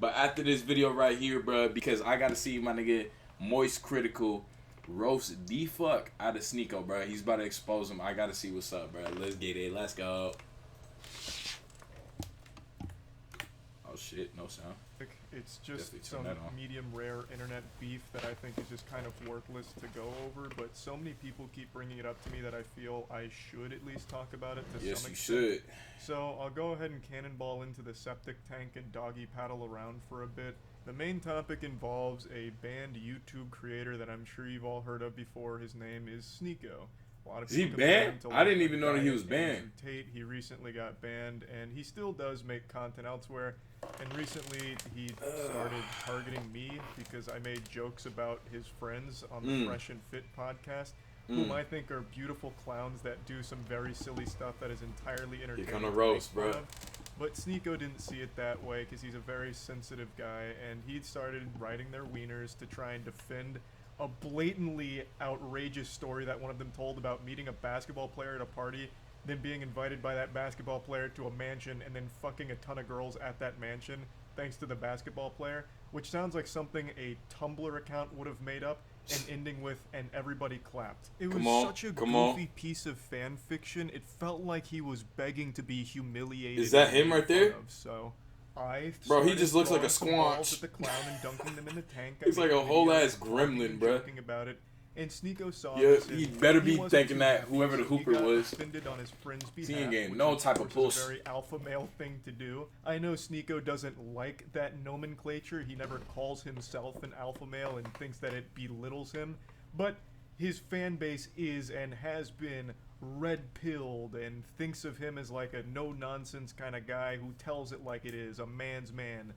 But after this video right here, bro, because I gotta see my nigga Moist Critical roast the fuck out of Sneako, bro. He's about to expose him. I gotta see what's up, bro. Let's get it. Let's go. Oh shit, no sound. It's just some medium rare internet beef that I think is just kind of worthless to go over, but so many people keep bringing it up to me that I feel I should at least talk about it to some extent. Yes, you should. So I'll go ahead and cannonball into the septic tank and doggy paddle around for a bit. The main topic involves a banned YouTube creator that I'm sure you've all heard of before. His name is Sneako. Is he banned? I didn't even know that he was banned. He recently got banned, and he still does make content elsewhere. And recently, he started targeting me because I made jokes about his friends on the Fresh and Fit podcast, whom I think are beautiful clowns that do some very silly stuff that is entirely entertaining. You're gonna roast, bro. But Sneako didn't see it that way because he's a very sensitive guy, and he started writing their wieners to try and defend a blatantly outrageous story that one of them told about meeting a basketball player at a party, then being invited by that basketball player to a mansion, and then fucking a ton of girls at that mansion thanks to the basketball player, which sounds like something a Tumblr account would have made up, and ending with, and everybody clapped. It was such a goofy piece of fan fiction, it felt like he was begging to be humiliated. Is that him right there? Bro, he just looks like a squanch. At the clown and dunking them in the tank. He's like a whole ass gremlin, bro. About it. And Sneako saw this. He better be thinking that whoever the hooper was. On his friend's behalf, he ain't getting no type of push. A very alpha male thing to do. I know Sneako doesn't like that nomenclature. He never calls himself an alpha male and thinks that it belittles him. But his fan base is and has been red-pilled and thinks of him as like a no-nonsense kind of guy who tells it like it is, a man's man.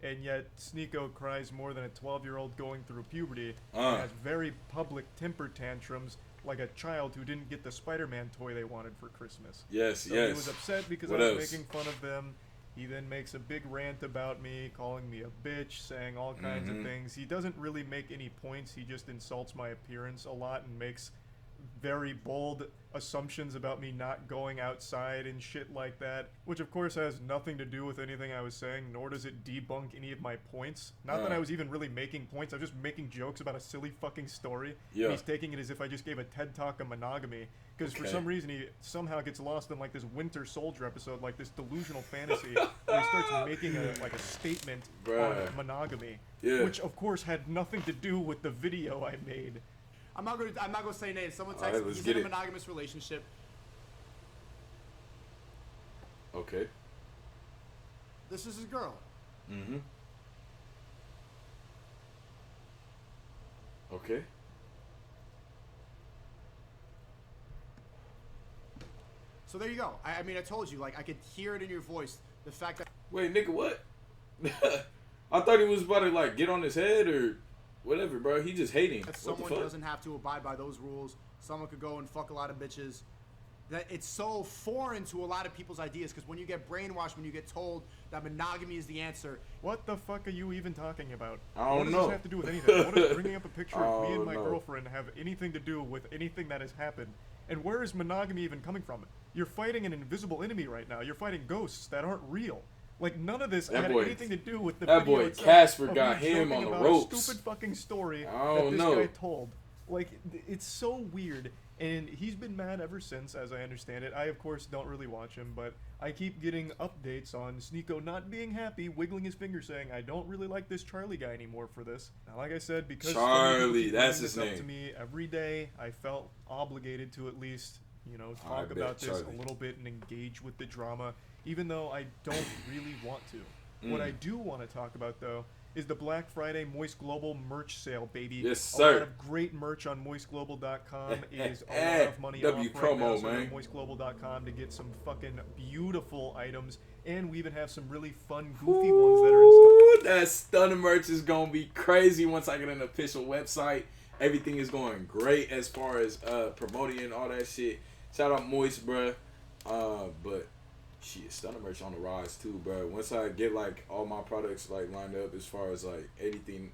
And yet Sneako cries more than a 12-year-old going through puberty and has very public temper tantrums like a child who didn't get the Spider-Man toy they wanted for Christmas. Yes, so he was upset because I was making fun of them. He then makes a big rant about me, calling me a bitch, saying all kinds of things. He doesn't really make any points. He just insults my appearance a lot and makes very bold assumptions about me not going outside and shit like that, which of course has nothing to do with anything I was saying, nor does it debunk any of my points. Not that I was even really making points, I was just making jokes about a silly fucking story. Yeah. He's taking it as if I just gave a TED Talk on monogamy, because for some reason he somehow gets lost in like this Winter Soldier episode, like this delusional fantasy, where he starts making a statement on monogamy, which of course had nothing to do with the video I made. I'm not gonna say names. Someone texted me. He's in a monogamous relationship. Okay. This is his girl. Mm-hmm. Okay. So there you go. I mean, I told you. Like, I could hear it in your voice. The fact that. Wait, nigga, what? I thought he was about to like get on his head or. Whatever, bro. He just hating. That someone doesn't have to abide by those rules. Someone could go and fuck a lot of bitches. That it's so foreign to a lot of people's ideas, because when you get brainwashed, when you get told that monogamy is the answer. What the fuck are you even talking about? I don't know. What does this have to do with anything? What does bringing up a picture of me and my girlfriend have anything to do with anything that has happened? And where is monogamy even coming from? You're fighting an invisible enemy right now. You're fighting ghosts that aren't real. Like, none of this had anything to do with the video boy Casper got him on the ropes. A stupid fucking story that this guy told. Like, it's so weird. And he's been mad ever since, as I understand it. I, of course, don't really watch him, but I keep getting updates on Sneako not being happy, wiggling his finger, saying, I don't really like this Charlie guy anymore for this. Now, like I said, because Charlie, that's his name. Up to me every day, I felt obligated to at least, talk about this a little bit and engage with the drama, even though I don't really want to. What I do want to talk about, though, is the Black Friday Moist Global merch sale, baby. Yes, sir. A lot of great merch on moistglobal.com. It is a lot of money off right now, so on moistglobal.com to get some fucking beautiful items. And we even have some really fun, goofy ones that are in stock. That Stunna merch is going to be crazy once I get an official website. Everything is going great as far as promoting and all that shit. Shout out Moist, bruh. But shit, Stunna merch on the rise too, bro. Once I get like all my products like lined up as far as like anything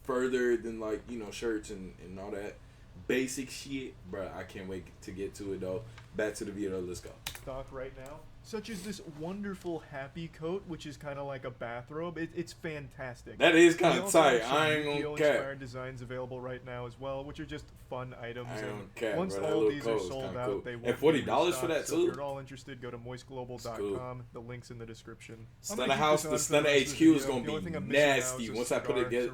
further than like, shirts and all that basic shit, bro, I can't wait to get to it though. Back to the video, let's go. Stock right now. such as this wonderful happy coat, which is kind of like a bathrobe. It's fantastic. That is kind We of also tight. have some I ain't gonna cap. Yu-Gi-Oh-inspired designs available right now as well, which are just fun items. I ain't And gonna cap, once bro. That all little these coat are is sold kinda out, cool. they won't And be $40 for restocked. that, So too? if you're at all interested, go to moistglobal.com. The link's in the description. Stunna House, the Stunna HQ is gonna be nasty once I put it together.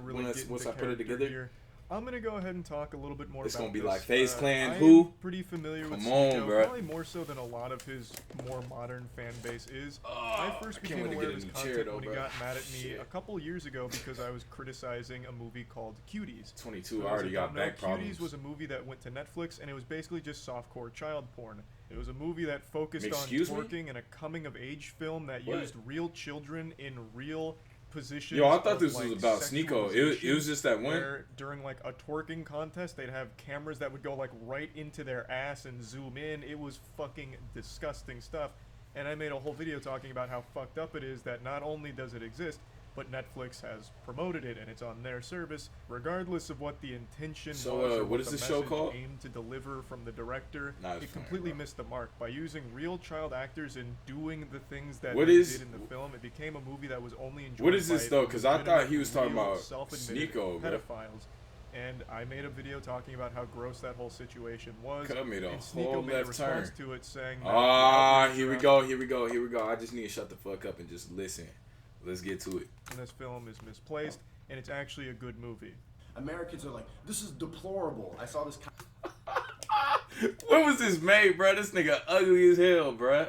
Once I put it together. I'm gonna go ahead and talk a little bit more It's about gonna be this. like FaZe Clan, I who? am pretty familiar with Come on, Sneako, bruh. probably more so than a lot of his more modern fan base is. Oh, I first I can't became wait to aware get of a his new chair, content though, when he bruh. got mad at me Shit. a couple years ago because I was criticizing a movie called Cuties. 22 For already those that got don't know, back problems. Cuties was a movie that went to Netflix, and it was basically just softcore child porn. It was a movie that focused Excuse me? on twerking and a coming-of-age film that What? used real children in real positions. Yo, I thought of, this like, was about Sneako. It was just that one. where during like a twerking contest, they'd have cameras that would go like right into their ass and zoom in. It was fucking disgusting stuff. And I made a whole video talking about how fucked up it is that not only does it exist, but Netflix has promoted it and it's on their service, regardless of what the intention So, was or what is the this show message called? aimed to deliver from the director. Nah, it's It fine, completely bro. missed the mark by using real child actors and doing the things that What they is- did in the film. It became a movie that was only enjoyed What is this, by though? 'Cause I thought legitimate, he was talking real, about self-admitted Sneako, bro. pedophiles. And I made a video talking about how gross that whole situation was. Coulda made a and whole Sneako made a left response turn. to it saying that Ah, the here we outrage go. I just need to shut the fuck up and just listen. Let's get to it. in this film is misplaced, and it's actually a good movie. Americans are like, this is deplorable. I saw this. When was this made, bro? This nigga ugly as hell, bro.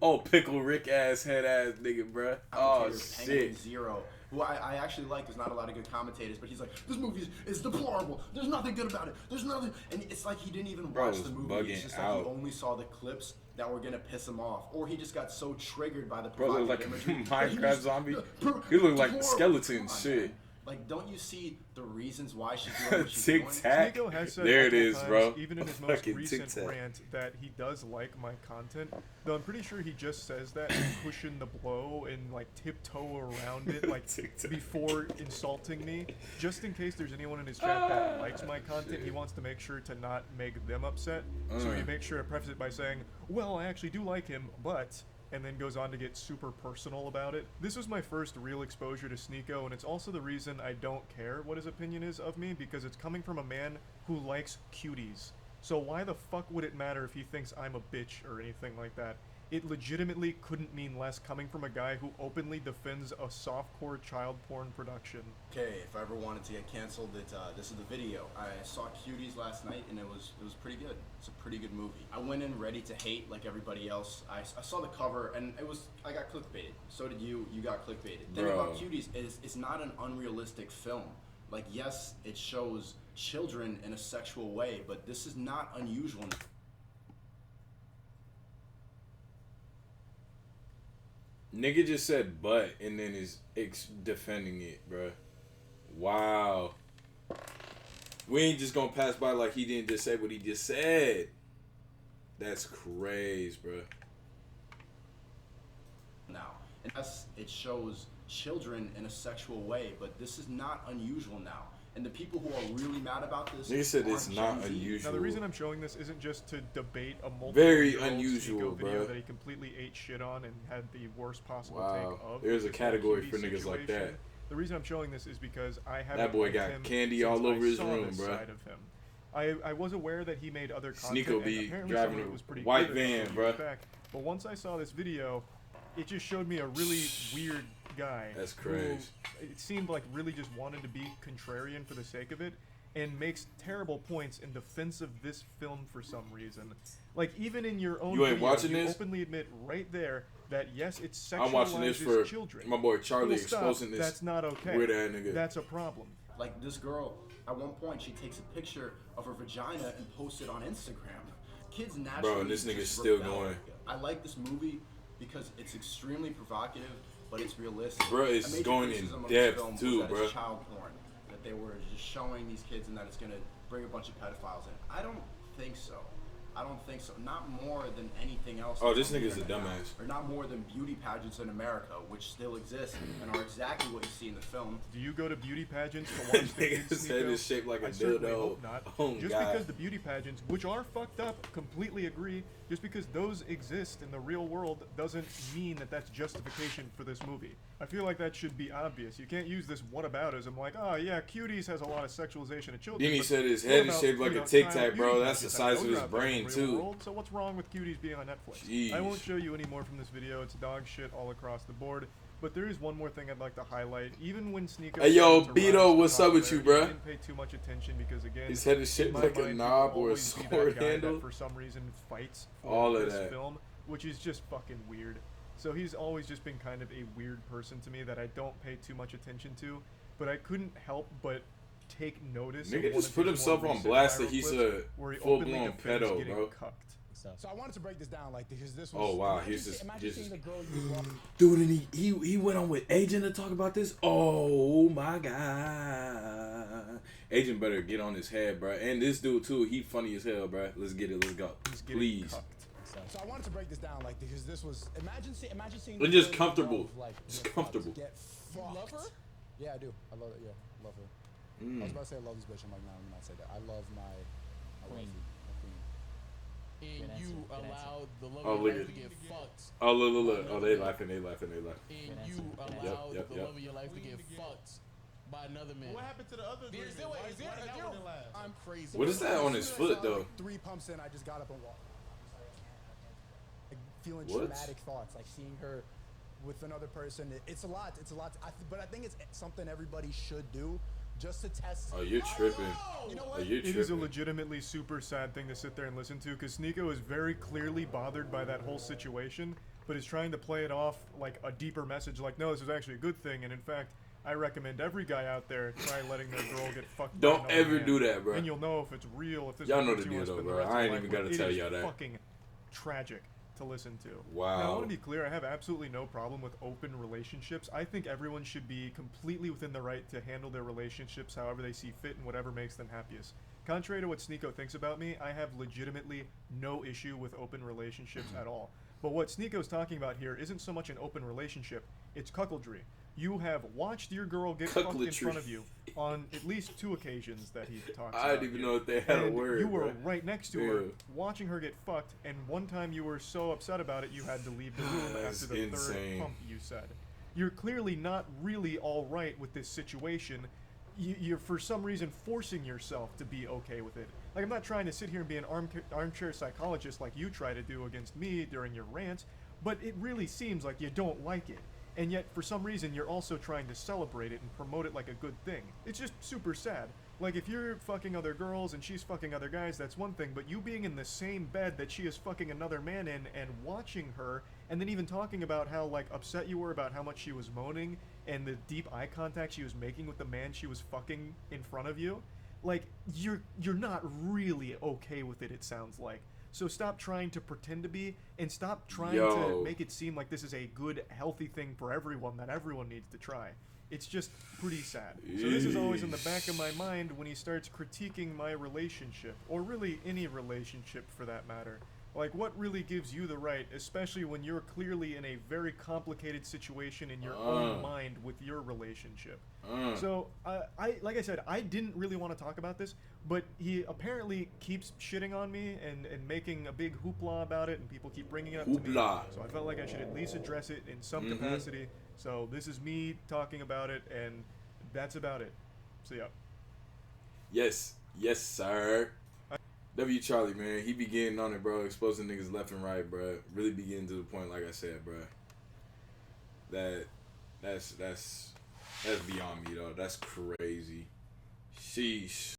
Oh, pickle Rick ass head ass nigga, bro. Oh Penguin shit. Zero, who I actually like. There's not a lot of good commentators, but he's like, this movie is deplorable. There's nothing good about it. There's nothing, and it's like he didn't even Bro, watch it's the movie. bugging It's just out. like he only saw the clips that were gonna piss him off, or he just got so triggered by the Bro look like a provocative imagery that he Minecraft just- zombie. Bro, He look like deplorable. skeleton Come on, shit. man. Like, don't you see the reasons why she's doing what she's doing? Tic Tac. Sneako has said There it multiple is, times, bro. even in his most Fucking recent Tic Tac. rant, that he does like my content. Though I'm pretty sure he just says that to cushion the blow and like tiptoe around it, like Tic Tac. before insulting me, just in case there's anyone in his chat that likes my content. He shit. wants to make sure to not make them upset, so he makes sure to preface it by saying, "Well, I actually do like him, but." And then goes on to get super personal about it. This was my first real exposure to Sneako, and it's also the reason I don't care what his opinion is of me, because it's coming from a man who likes cuties. So why the fuck would it matter if he thinks I'm a bitch or anything like that? It legitimately couldn't mean less coming from a guy who openly defends a softcore child porn production. Okay, if I ever wanted to get canceled, this is the video. I saw Cuties last night, and it was pretty good. It's a pretty good movie. I went in ready to hate like everybody else. I saw the cover, and I got clickbaited. So did you. You got clickbaited. The thing Bro. about Cuties is it's not an unrealistic film. Like, yes, it shows children in a sexual way, but this is not unusual. Nigga just said but and then is defending it, bruh. Wow. We ain't just gonna pass by like he didn't just say what he just said. That's crazy, bruh. Now, and yes, it shows children in a sexual way, but this is not unusual now. And the people who are really mad about this, Nigga said it's aren't not Gen Z. unusual. Now the reason I'm showing this isn't just to debate a multiple Very unusual, video bruh. that he completely ate shit on and had the worst possible Wow. take of. There's a this whole category cutie for niggas like situation. that. The reason I'm showing this is because I haven't That boy liked got him candy since all I over his saw room, this bruh. side of him. I was aware that he made other content. Sneako and be apparently driving some of a it was pretty white good a van, couple years bruh. back. But once I saw this video, it just showed me a really weird guy. That's who crazy. It seemed like really just wanted to be contrarian for the sake of it, and makes terrible points in defense of this film for some reason. Like, even in your own You ain't video, watching you this? openly admit right there that yes, it sexualizes I'm watching this for children. my boy Charlie Well, stop. exposing this That's not okay. weird ass nigga. That's a problem. Like, this girl, at one point, she takes a picture of her vagina and posts it on Instagram. Kids naturally Bro, and this nigga's just still rebel. going. I like this movie because it's extremely provocative, but it's realistic. Bro, it's A major going in criticism of depth, this film was too, that bro. It's child porn, that they were just showing these kids and that it's gonna bring a bunch of pedophiles in. I don't think so. I don't think so. Not more than anything else. Oh, this on the nigga's a internet dumbass. now. Or not more than beauty pageants in America, which still exist and are exactly what you see in the film. Do you go to beauty pageants to watch the kids, Nigga's head Sneako? is shaped like a I certainly dildo. hope not. Oh, Just God. because the beauty pageants, which are fucked up, completely agree. Just because those exist in the real world doesn't mean that that's justification for this movie. I feel like that should be obvious. You can't use this whataboutism like, oh yeah, Cuties has a lot of sexualization of children. Then he but said his what head is about, shaped like you a know, Tic child Tac, bro. beauty That's the pageants? size Those of his are out there in brain, the real too. world. So what's wrong with Cuties being on Netflix? Jeez. I won't show you any more from this video. It's dog shit all across the board. But there is one more thing I'd like to highlight. Even when Sneako Hey, yo, started to Beto, rise to what's up with you, popularity, bruh? I didn't pay too much attention because, again, His head is shaped in my like a mind, knob he'll or a always be that sword guy handle. that for some reason fights for All of this that. film, which is just fucking weird. So he's always just been kind of a weird person to me that I don't pay too much attention to. But I couldn't help but take notice. Nigga of one just of put his himself more on recent blast viral that he's clips a where he full-blown openly defends pedo, getting bro. cucked. So I wanted to break this down, like, because this was. Oh, wow. Imagine, He's just... imagine seeing the girl you love. Dude, and he went on with Agent to talk about this. Oh, my God. Agent better get on his head, bro. And this dude, too, he funny as hell, bro. Let's get it. Let's go. He's getting Please. cucked. So I wanted to break this down, like, because this was. Imagine seeing. And the just girl you comfortable. love, like, Just get comfortable. Get You fucked. love her? Yeah, I do. I love it. Yeah, love her. I was about to say I love this bitch. I'm like, no, I'm not say that. I love my Queen. wifey, my queen. And Good you answer, good allowed the love Oh, of look your at- life to get fucked. Oh, look. Oh, they laughing. And Good you answer, good answer. allowed Yep, the yep. love of your life to get fucked by another man. What happened to the other three? Is there, Why- is there, why is that there, one didn't last? I'm crazy. What is that on his As soon foot, as, though? like, 3 pumps in, I just got up and walked. Like, feeling What? traumatic thoughts, like seeing her with another person. It's a lot. It's a lot. But I think it's something everybody should do, just to test. Oh, you're tripping. You know Oh, what? you're It is a tripping. legitimately super sad thing to sit there and listen to because Sneako is very clearly bothered by that whole situation, but is trying to play it off like a deeper message, like, no, this is actually a good thing, and in fact, I recommend every guy out there try letting their girl get fucked. by Don't another ever man. do that, bro. And you'll know if it's real, if this Y'all is know what the you wanna deal, spend though, the bro. rest of I your ain't life even with. gotta It tell is y'all that. fucking tragic to listen to. Wow. Now, I want to be clear, I have absolutely no problem with open relationships. I think everyone should be completely within the right to handle their relationships however they see fit and whatever makes them happiest. Contrary to what Sneako thinks about me, I have legitimately no issue with open relationships at all. But what Sneako's talking about here isn't so much an open relationship, it's cuckoldry. You have watched your girl get fucked in Cuckoldry. front of you on at least 2 occasions that he talks about. I didn't even here. know if they had a And word, you were bro. right next to her, Yeah. watching her get fucked, and one time you were so upset about it you had to leave the room That's after the insane. third pump, you said. You're clearly not really alright with this situation. You're for some reason forcing yourself to be okay with it. Like, I'm not trying to sit here and be an armchair psychologist like you try to do against me during your rants, but it really seems like you don't like it. And yet, for some reason, you're also trying to celebrate it and promote it like a good thing. It's just super sad. Like, if you're fucking other girls and she's fucking other guys, that's one thing, but you being in the same bed that she is fucking another man in and watching her, and then even talking about how, like, upset you were about how much she was moaning and the deep eye contact she was making with the man she was fucking in front of you, like, you're not really okay with it, it sounds like. So stop trying to pretend to be, and stop trying to make it seem like this is a good, healthy thing for everyone that everyone needs to try. It's just pretty sad. So this is always in the back of my mind when he starts critiquing my relationship, or really any relationship for that matter. Like, what really gives you the right, especially when you're clearly in a very complicated situation in your own mind with your relationship. So, like I said, I didn't really want to talk about this, but he apparently keeps shitting on me and making a big hoopla about it, and people keep bringing it up to me. Hoopla. So I felt like I should at least address it in some capacity. So this is me talking about it, and that's about it. So yeah. Yes, yes, sir. W. Charlie, man, he be getting on it, bro, exposing niggas left and right, bro. Really be getting to the point, like I said, bro. That's beyond me, though. That's crazy. Sheesh.